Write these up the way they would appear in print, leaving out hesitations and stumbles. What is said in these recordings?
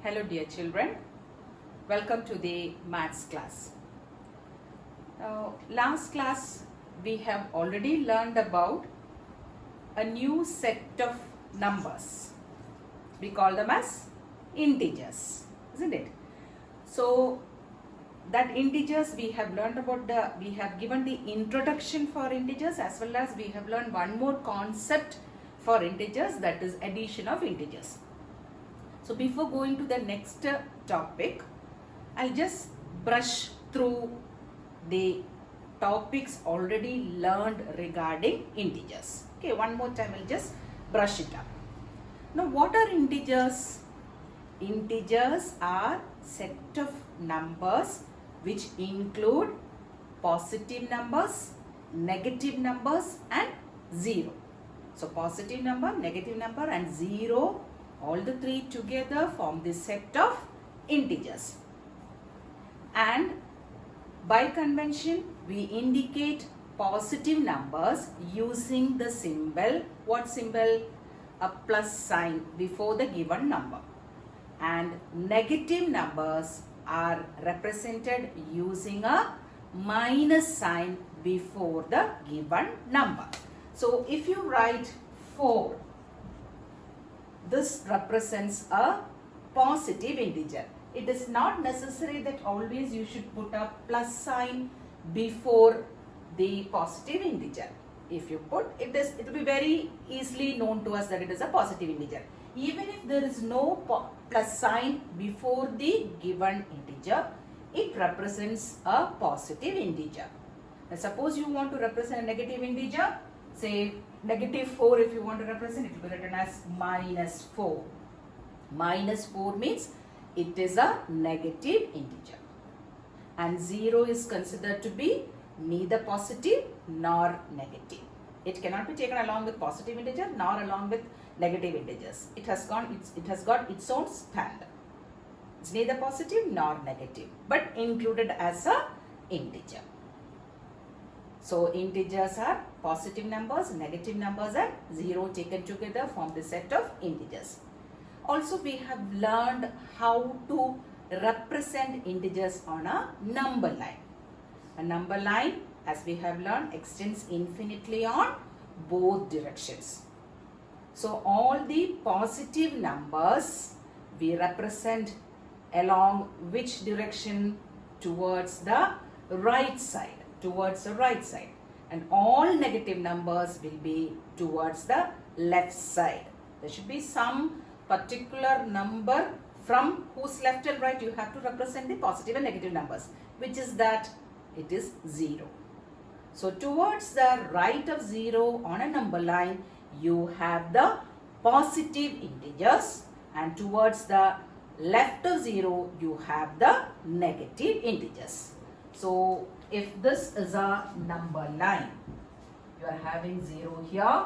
Hello dear children, welcome to the maths class. Last class we have already learned about a new set of numbers. We call them as integers, isn't it? So that integers we have learned about we have given the introduction for integers, as well as we have learned one more concept for integers, that is addition of integers. So before going to the next topic, I'll just brush through the topics already learned regarding integers. Okay, one more time I'll just brush it up. Now what are integers? Integers are set of numbers which include positive numbers, negative numbers and 0. So positive number, negative number and 0, all the three together form this set of integers. And by convention, we indicate positive numbers using the symbol. What symbol? A plus sign before the given number. And negative numbers are represented using a minus sign before the given number. So if you write 4, this represents a positive integer. It is not necessary that always you should put a plus sign before the positive integer. If you put it, it will be very easily known to us that it is a positive integer. Even if there is no plus sign before the given integer, it represents a positive integer. Now suppose you want to represent a negative integer, say negative 4, if you want to represent, it will be written as minus 4. Minus 4 means it is a negative integer. And 0 is considered to be neither positive nor negative. It cannot be taken along with positive integer nor along with negative integers. It has got its own stand. It's neither positive nor negative, but included as a integer. So integers are positive numbers, negative numbers and 0 taken together form the set of integers. Also we have learned how to represent integers on a number line. A number line, as we have learned, extends infinitely on both directions. So all the positive numbers we represent along which direction? Towards the right side. Towards the right side, and all negative numbers will be towards the left side. There should be some particular number from whose left and right you have to represent the positive and negative numbers, which is that it is 0. So towards the right of 0 on a number line, you have the positive integers, and towards the left of 0 you have the negative integers. So if this is a number line, you are having 0 here,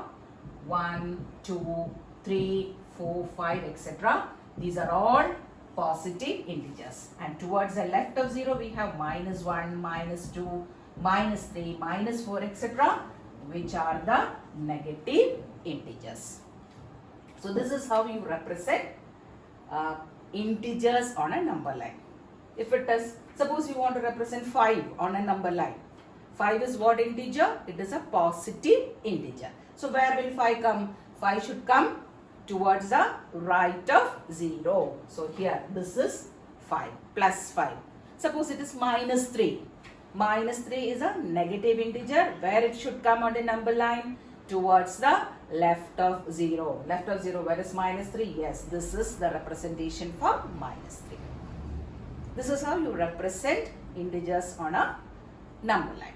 1, 2, 3, 4, 5, etc. These are all positive integers. And towards the left of 0, we have minus 1, minus 2, minus 3, minus 4, etc. which are the negative integers. So this is how you represent integers on a number line. If it is, suppose you want to represent 5 on a number line. 5 is what integer? It is a positive integer. So where will 5 come? 5 should come towards the right of 0. So here this is 5, plus 5. Suppose it is minus 3. Minus 3 is a negative integer. Where it should come on the number line? Towards the left of 0. Left of 0, where is minus 3? Yes, this is the representation for minus 3. This is how you represent integers on a number line.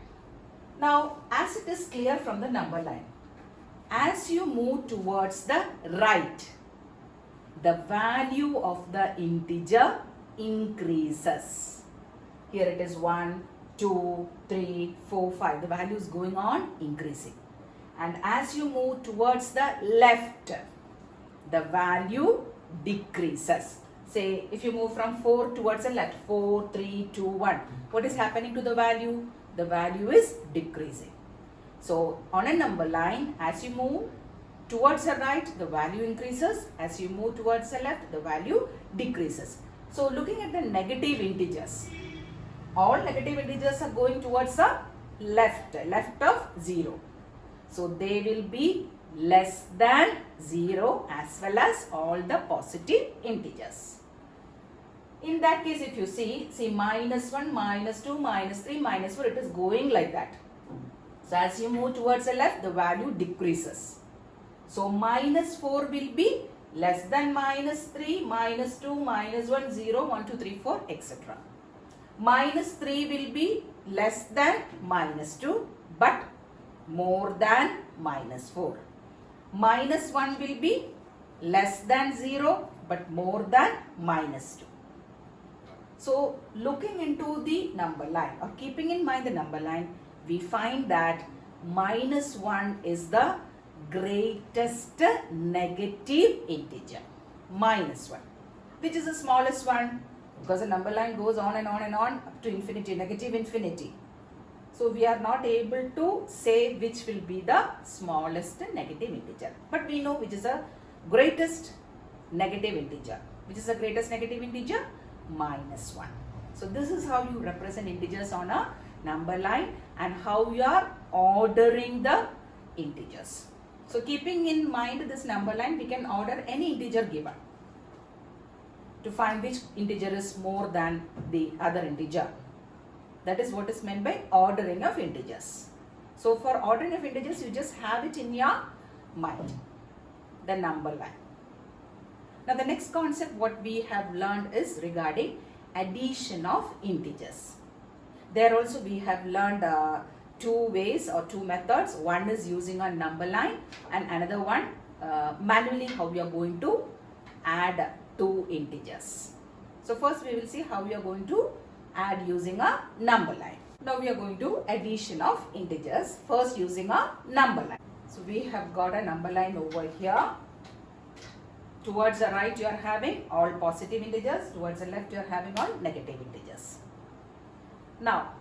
Now, as it is clear from the number line, as you move towards the right, the value of the integer increases. Here it is 1, 2, 3, 4, 5. The value is going on increasing. And as you move towards the left, the value decreases. Say if you move from 4 towards the left, 4, 3, 2, 1. What is happening to the value? The value is decreasing. So on a number line, as you move towards the right, the value increases. As you move towards the left, the value decreases. So looking at the negative integers, all negative integers are going towards the left of 0. So they will be less than 0 as well as all the positive integers. In that case, if you see minus 1, minus 2, minus 3, minus 4, it is going like that. So as you move towards the left, the value decreases. So minus 4 will be less than minus 3, minus 2, minus 1, 0, 1, 2, 3, 4, etc. Minus 3 will be less than minus 2 but more than minus 4. Minus 1 will be less than 0 but more than minus 2. So looking into the number line or keeping in mind the number line, we find that minus 1 is the greatest negative integer. Minus 1, which is the smallest one, because the number line goes on and on and on up to infinity, negative infinity. So we are not able to say which will be the smallest negative integer. But we know which is the greatest negative integer. Which is the greatest negative integer? Minus 1. So this is how you represent integers on a number line and how you are ordering the integers. So keeping in mind this number line, we can order any integer given to find which integer is more than the other integer. That is what is meant by ordering of integers. So for ordering of integers, you just have it in your mind, the number line. Now the next concept what we have learned is regarding addition of integers. There also we have learned two ways or two methods. One is using a number line and another one manually how we are going to add two integers. So first we will see how we are going to add using a number line. Now we are going to addition of integers first using a number line. So we have got a number line over here. Towards the right you are having all positive integers, towards the left you are having all negative integers. Now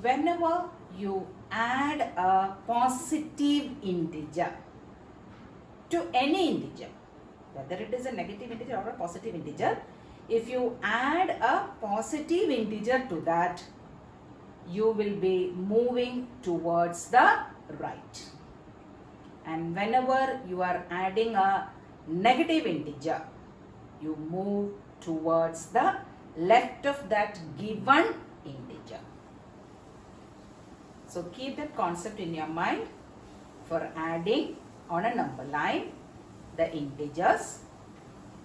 whenever you add a positive integer to any integer, whether it is a negative integer or a positive integer, if you add a positive integer to that, you will be moving towards the right. And whenever you are adding a negative integer, you move towards the left of that given integer. So keep that concept in your mind for adding on a number line the integers.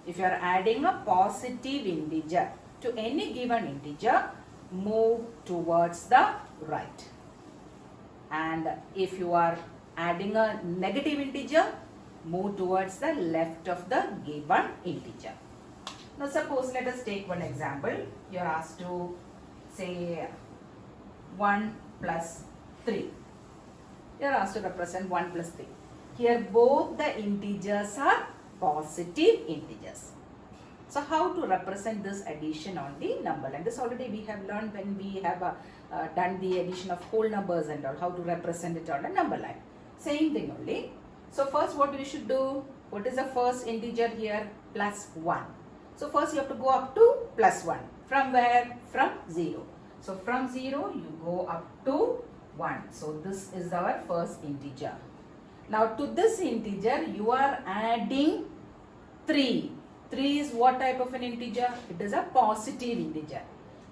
If you are adding a positive integer to any given integer, move towards the right. And if you are adding a negative integer, move towards the left of the given integer. Now suppose let us take one example. You are asked to say 1 plus 3. You are asked to represent 1 plus 3. Here both the integers are positive integers. So how to represent this addition on the number line? This already we have learned when we have done the addition of whole numbers and all, how to represent it on a number line. Same thing only. So first what we should do, what is the first integer here? Plus 1. So first you have to go up to plus 1. From where? From 0. So from 0 you go up to 1. So this is our first integer. Now to this integer you are adding 3. 3 is what type of an integer? It is a positive integer.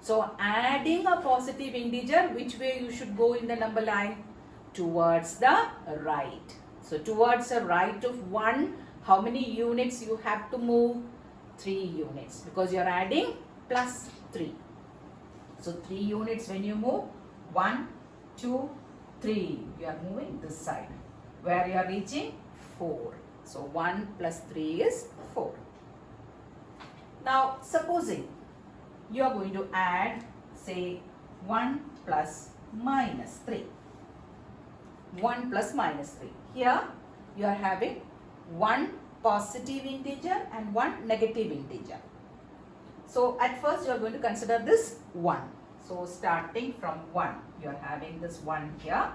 So adding a positive integer, which way you should go in the number line? Towards the right. So towards the right of 1, how many units you have to move? 3 units, because you are adding plus 3. So 3 units when you move, 1, 2, 3. You are moving this side, where you are reaching 4. So 1 plus 3 is 4. Now supposing you are going to add, say, 1 plus minus 3. 1 plus minus 3. Here you are having 1 positive integer and 1 negative integer. So at first you are going to consider this 1. So starting from 1, you are having this 1 here.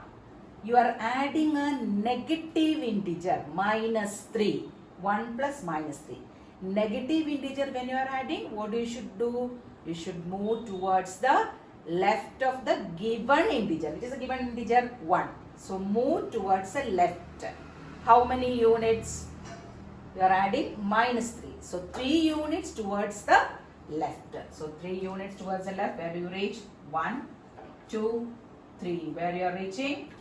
You are adding a negative integer, minus 3. 1 plus minus 3. negative integer when you are adding, what you should do? You should move towards the left of the given integer, which is a given integer 1. So move towards the left. How many units? You are adding minus 3. So 3 units towards the left. So 3 units towards the left. Where do you reach? 1, 2, 3. Where you are reaching?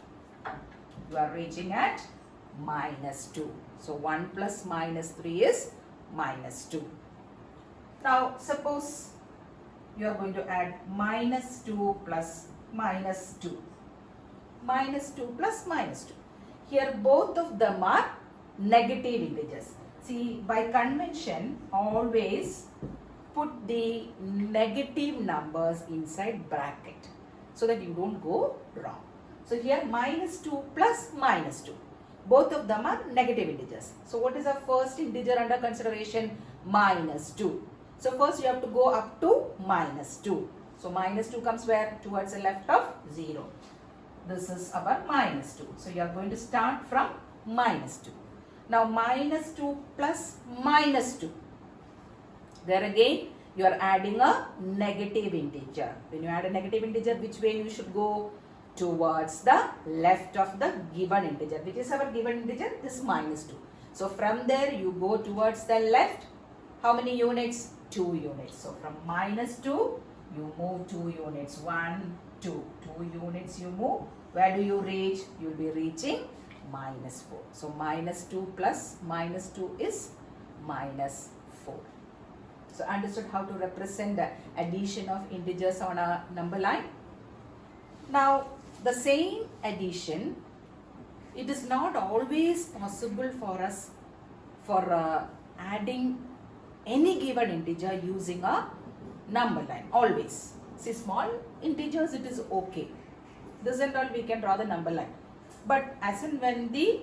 You are reaching at minus 2. So 1 plus minus 3 is minus 2. Now suppose you are going to add minus 2 plus minus 2. Minus 2 plus minus 2. Here both of them are negative integers. See, by convention, always put the negative numbers inside bracket so that you don't go wrong. So here minus 2 plus minus 2. Both of them are negative integers. So what is our first integer under consideration? Minus 2. So first you have to go up to minus 2. So minus 2 comes where? Towards the left of 0. This is our minus 2. So you are going to start from minus 2. Now minus 2 plus minus 2. There again you are adding a negative integer. When you add a negative integer, which way you should go? Towards the left of the given integer. Which is our given integer? This minus 2. So from there you go towards the left. How many units? 2 units. So from minus 2 you move 2 units. 1, 2. 2 units you move. Where do you reach? You will be reaching minus 4. So minus 2 plus minus 2 is minus 4. So understood how to represent the addition of integers on a number line? Now the same addition, it is not always possible for us for adding any given integer using a number line. Always. See, small integers it is okay. This and all we can draw the number line. But as and when the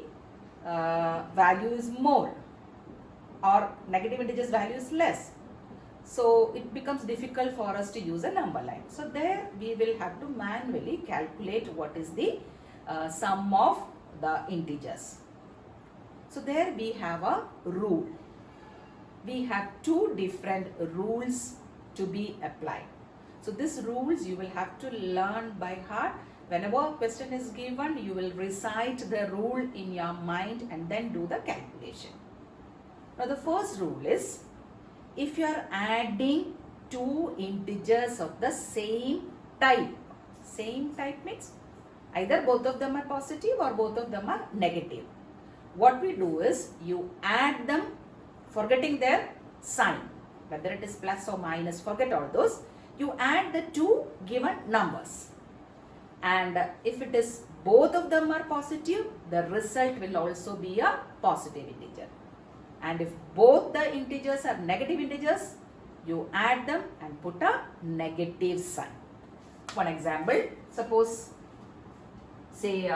value is more or negative integers value is less, so it becomes difficult for us to use a number line. So there we will have to manually calculate what is the sum of the integers. So there we have a rule. We have 2 different rules to be applied. So these rules you will have to learn by heart. Whenever a question is given, you will recite the rule in your mind and then do the calculation. Now the first rule is, if you are adding 2 integers of the same type means either both of them are positive or both of them are negative. What we do is, you add them forgetting their sign, whether it is plus or minus, forget all those. You add the 2 given numbers. And if it is both of them are positive, the result will also be a positive integer. And if both the integers are negative integers, you add them and put a negative sign. One example, suppose say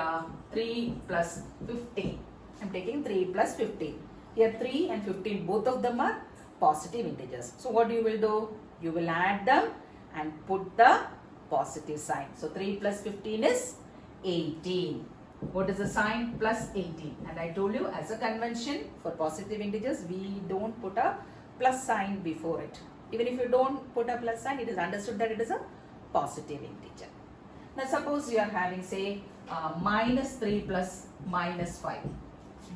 3 plus 15. I am taking 3 plus 15. Here 3 and 15, both of them are positive integers. So what you will do? You will add them and put the positive sign. So 3 plus 15 is 18. What is the sign? Plus 18. And I told you, as a convention for positive integers, we don't put a plus sign before it. Even if you don't put a plus sign, it is understood that it is a positive integer. Now suppose you are having say minus 3 plus minus 5.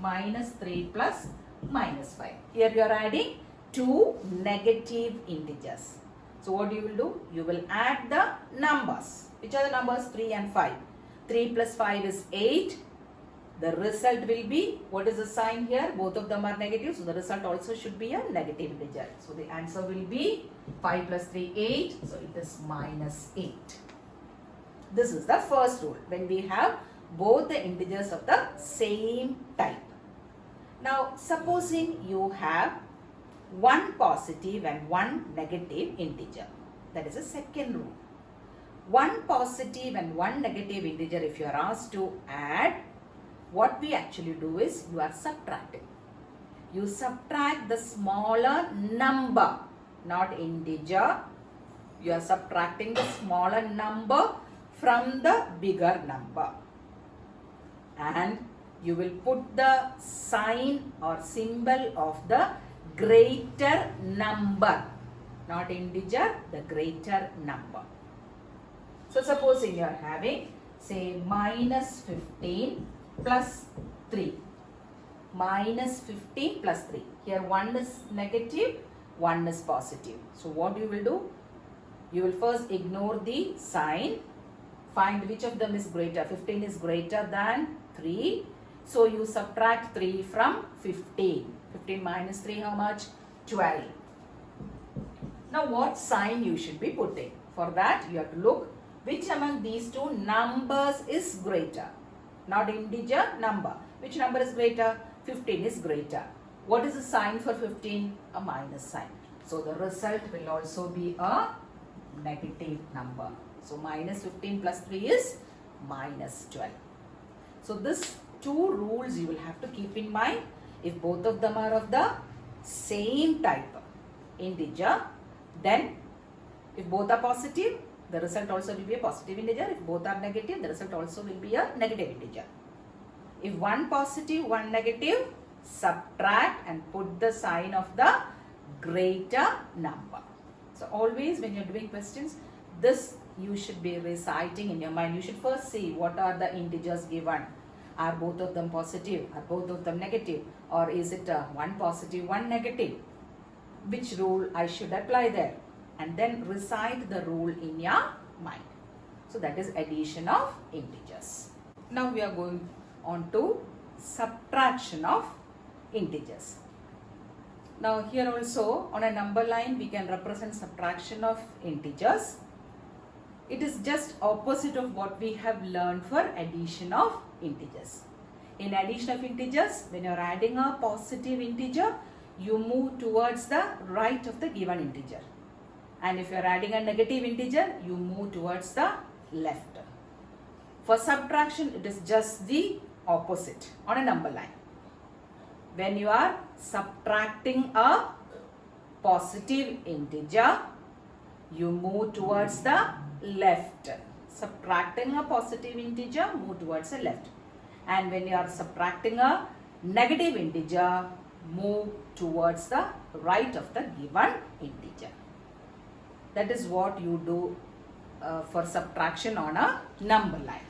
Minus 3 plus minus 5. Here you are adding 2 negative integers. So what you will do? You will add the numbers. Which are the numbers? 3 and 5. 3 plus 5 is 8. The result will be, what is the sign here? Both of them are negative. So the result also should be a negative integer. So the answer will be 5 plus 3, 8. So it is minus 8. This is the first rule. When we have both the integers of the same type. Now supposing you have one positive and one negative integer. That is the second rule. One positive and one negative integer, if you are asked to add, what we actually do is, you are subtracting. You subtract the smaller number, not integer. You are subtracting the smaller number from the bigger number. And you will put the sign or symbol of the greater number, not integer, the greater number. So supposing you are having, say, minus 15 plus 3. Minus 15 plus 3. Here one is negative, one is positive. So what you will do? You will first ignore the sign. Find which of them is greater. 15 is greater than 3. So you subtract 3 from 15. 15 minus 3, how much? 12. Now what sign you should be putting? For that you have to look which among these two numbers is greater. Not integer, number. Which number is greater? 15 is greater. What is the sign for 15? A minus sign. So the result will also be a negative number. So minus 15 plus 3 is minus 12. So this two rules you will have to keep in mind. If both of them are of the same type, integer, then if both are positive, the result also will be a positive integer. If both are negative, the result also will be a negative integer. If one positive, one negative, subtract and put the sign of the greater number. So always when you are doing questions, this you should be reciting in your mind. You should first see what are the integers given. Are both of them positive? Are both of them negative? Or is it one positive, one negative? Which rule I should apply there? And then recite the rule in your mind. So that is addition of integers. Now we are going on to subtraction of integers. Now here also on a number line we can represent subtraction of integers. It is just opposite of what we have learned for addition of integers. In addition of integers, when you are adding a positive integer, you move towards the right of the given integer. And if you are adding a negative integer, you move towards the left. For subtraction, it is just the opposite on a number line. When you are subtracting a positive integer, you move towards the left. Subtracting a positive integer, move towards the left. And when you are subtracting a negative integer, move towards the right of the given integer. That is what you do for subtraction on a number line.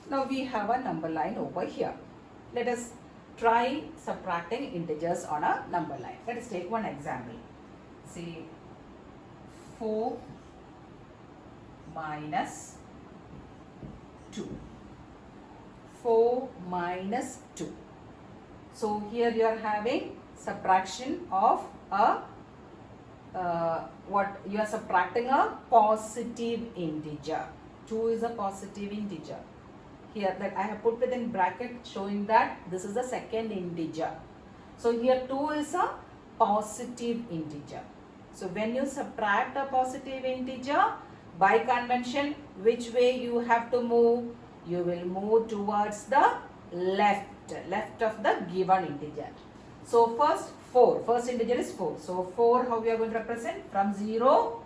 Now we have a number line over here. Let us try subtracting integers on a number line. Let us take one example. See, 4 minus 2. 4 minus 2. So here you are having subtraction of a what you are subtracting a positive integer. 2 is a positive integer. Here that I have put within bracket showing that this is the second integer. So here 2 is a positive integer. So when you subtract a positive integer, by convention, which way you have to move? You will move towards the left of the given integer. So first 4, first integer is 4. So 4, how we are going to represent? From 0,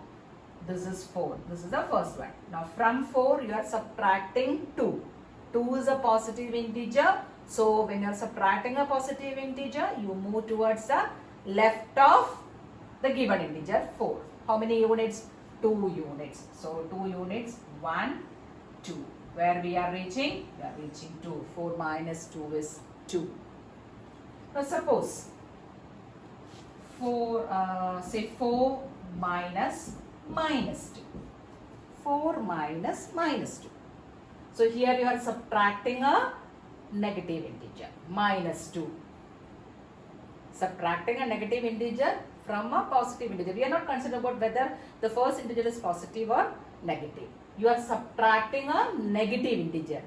this is 4. This is the first one. Now from 4, you are subtracting 2. 2 is a positive integer. So when you are subtracting a positive integer, you move towards the left of the given integer 4. How many units? 2 units. So 2 units, 1, 2. Where we are reaching? We are reaching 2. 4 minus 2 is 2. Now suppose 4 minus minus 2. 4 minus minus 2. So here you are subtracting a negative integer, minus 2. Subtracting a negative integer from a positive integer. We are not concerned about whether the first integer is positive or negative. You are subtracting a negative integer.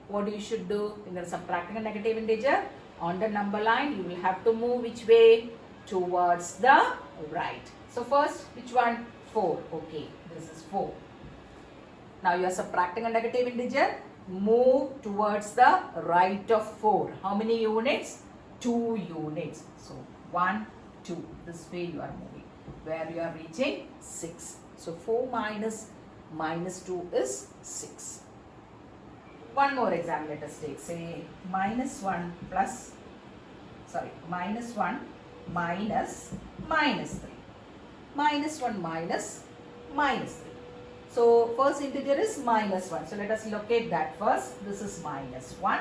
What you should do when you are subtracting a negative integer? On the number line, you will have to move which way? Towards the right. So first, which one? 4. Okay, this is 4. Now you are subtracting a negative integer. Move towards the right of 4. How many units? 2 units. So 1, 2. This way you are moving. Where you are reaching 6. So 4 minus 2 is 6. One more example let us take. Say minus 1 minus minus 3. Minus 1 minus 3. So first integer is minus 1. So let us locate that first. This is minus 1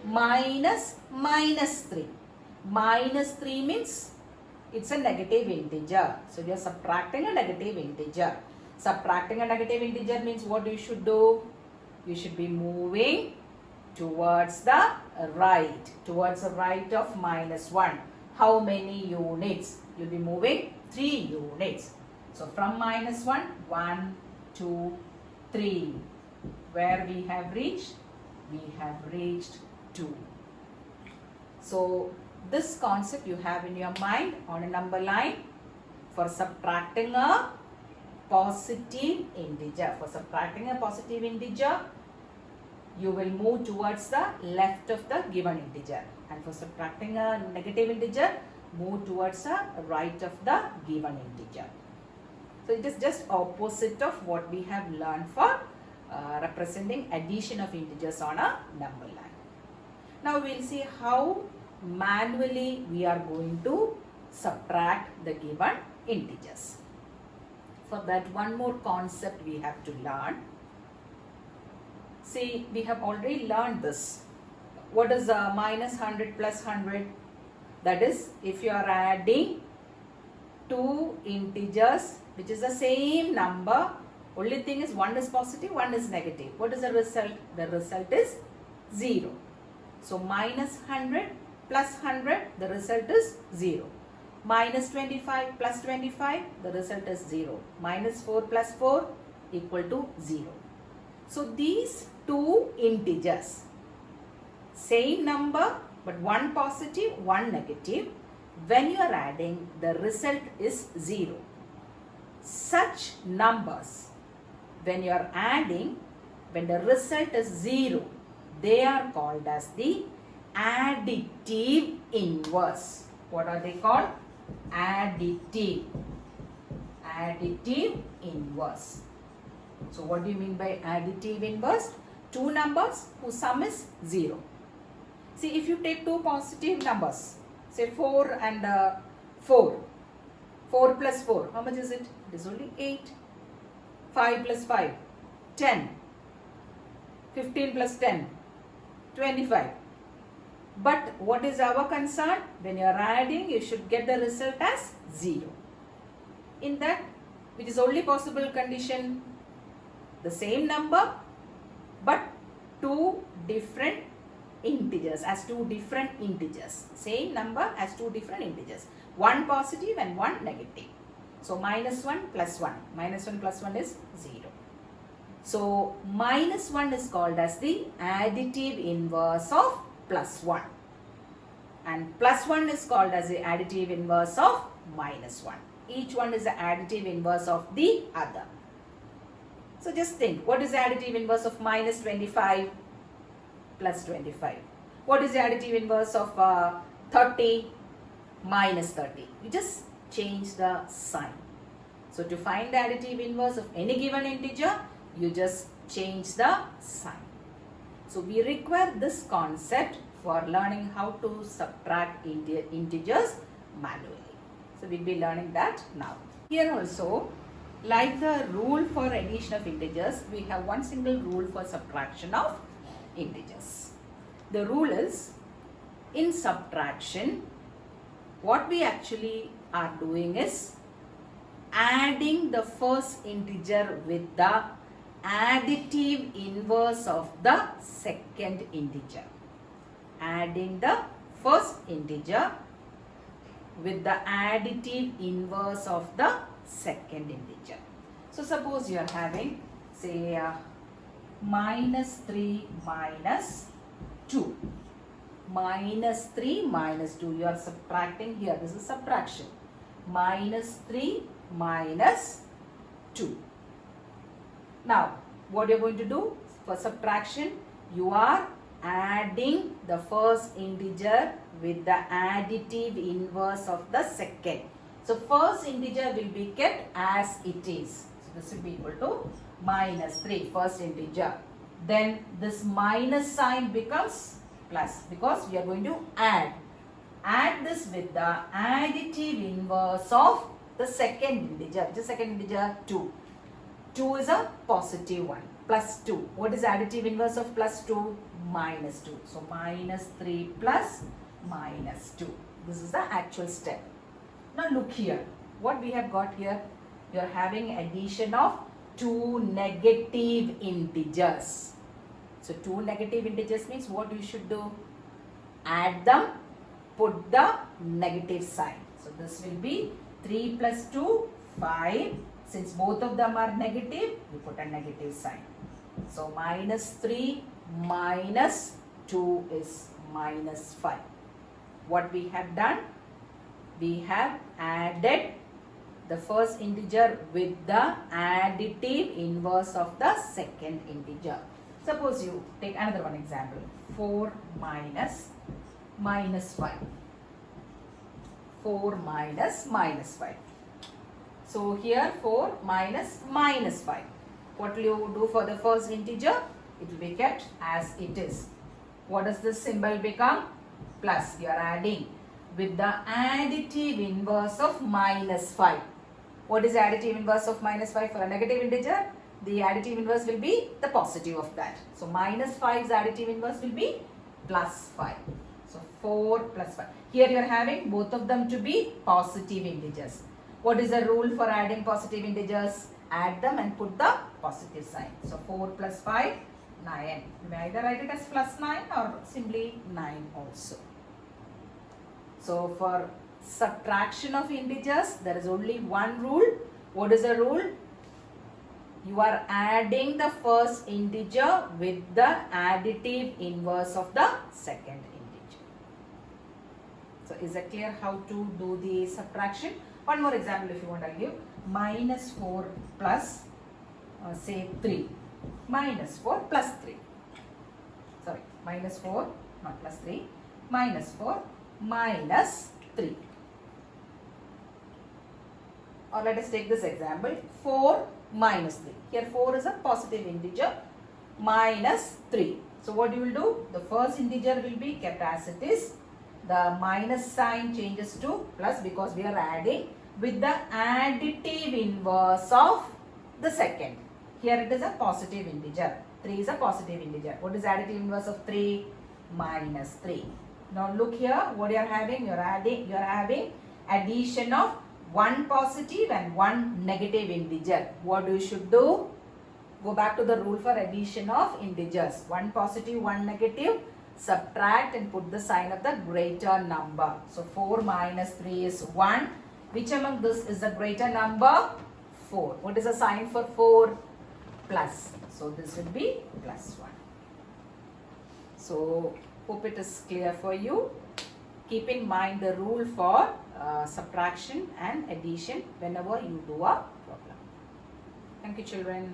minus minus 3. Minus 3 means it's a negative integer. So we are subtracting a negative integer. Subtracting a negative integer means what you should do? You should be moving towards the right of minus 1. How many units? You'll be moving 3 units. So from minus 1, 1, 2, 3. Where we have reached? We have reached 2. So this concept you have in your mind on a number line for subtracting a positive integer. For subtracting a positive integer, you will move towards the left of the given integer. And for subtracting a negative integer, move towards the right of the given integer. So it is just opposite of what we have learned for representing addition of integers on a number line. Now we will see how manually we are going to subtract the given integers. For that, one more concept we have to learn. See, we have already learned this. What is minus 100 plus 100? That is, if you are adding two integers which is the same number, only thing is one is positive, one is negative. What is the result? The result is 0. So minus 100 plus 100, the result is 0. Minus 25 plus 25, the result is 0. Minus 4 plus 4 equal to 0. So these two integers, same number but one positive, one negative, when you are adding, the result is 0. Such numbers, when you are adding, when the result is 0, they are called as the additive inverse. What are they called? Additive inverse. So what do you mean by additive inverse? Two numbers whose sum is 0. See, if you take two positive numbers, say 4 and 4. 4 plus 4, how much is it? It is only 8. 5 plus 5, 10. 15 plus 10, 25. But what is our concern? When you are adding, you should get the result as 0. In that, which is only possible condition, the same number but two different integers as two different integers. Same number as two different integers. One positive and one negative. So minus 1 plus 1. Minus 1 plus 1 is 0. So minus 1 is called as the additive inverse of plus 1. And plus 1 is called as the additive inverse of minus 1. Each one is the additive inverse of the other. So just think, what is the additive inverse of minus 25 plus 25? What is the additive inverse of 30 minus 30? You just change the sign. So to find the additive inverse of any given integer, you just change the sign. So we require this concept for learning how to subtract integers manually. So we'll be learning that now. Here also, like the rule for addition of integers, we have one single rule for subtraction of integers. The rule is, in subtraction, what we actually are doing is adding the first integer with the additive inverse of the second integer. Adding the first integer with the additive inverse of the second integer. So suppose you are having, say, minus 3 minus 2. Minus 3 minus 2. You are subtracting here. This is subtraction. Minus 3 minus 2. Now, what you're going to do for subtraction, you are adding the first integer with the additive inverse of the second. So first integer will be kept as it is. So this will be equal to minus 3, first integer. Then this minus sign becomes plus because we are going to add. Add this with the additive inverse of the second integer. Which is second integer? 2. 2 is a positive one. Plus 2. What is additive inverse of plus 2? Minus 2. So minus 3 plus minus 2. This is the actual step. Now look here. What we have got here? We are having addition of two negative integers. So two negative integers means what you should do? Add them, put the negative sign. So this will be 3 plus 2, 5. Since both of them are negative, you put a negative sign. So minus 3 minus 2 is minus 5. What we have done? We have added the first integer with the additive inverse of the second integer. Suppose you take another one example. 4 minus minus 5. 4 minus minus 5. So here 4 minus minus 5. What will you do for the first integer? It will be kept as it is. What does this symbol become? Plus. You are adding with the additive inverse of minus 5. What is additive inverse of minus 5 for a negative integer? The additive inverse will be the positive of that. So minus 5's additive inverse will be plus 5. So 4 plus 5. Here you are having both of them to be positive integers. What is the rule for adding positive integers? Add them and put the positive sign. So 4 plus 5, 9. You may either write it as plus 9 or simply 9 also. So for subtraction of integers, there is only one rule. What is the rule? You are adding the first integer with the additive inverse of the second integer. So is it clear how to do the subtraction? One more example if you want, I'll give. Minus 4 plus say 3. Minus 4 plus 3. Sorry, minus 4, not plus 3. Minus 4 minus 3. Or let us take this example. 4 minus 3. Here 4 is a positive integer. Minus 3. So what you will do? The first integer will be kept as it is. The minus sign changes to plus because we are adding with the additive inverse of the second. Here it is a positive integer. 3 is a positive integer. What is additive inverse of 3? Minus 3. Now look here, what you are having? You are having addition of one positive and one negative integer. What you should do? Go back to the rule for addition of integers. One positive, one negative. Subtract and put the sign of the greater number. So 4 minus 3 is 1. Which among this is the greater number? 4. What is the sign for 4? Plus. So this will be plus 1. So hope it is clear for you. Keep in mind the rule for subtraction and addition whenever you do a problem. Thank you, children.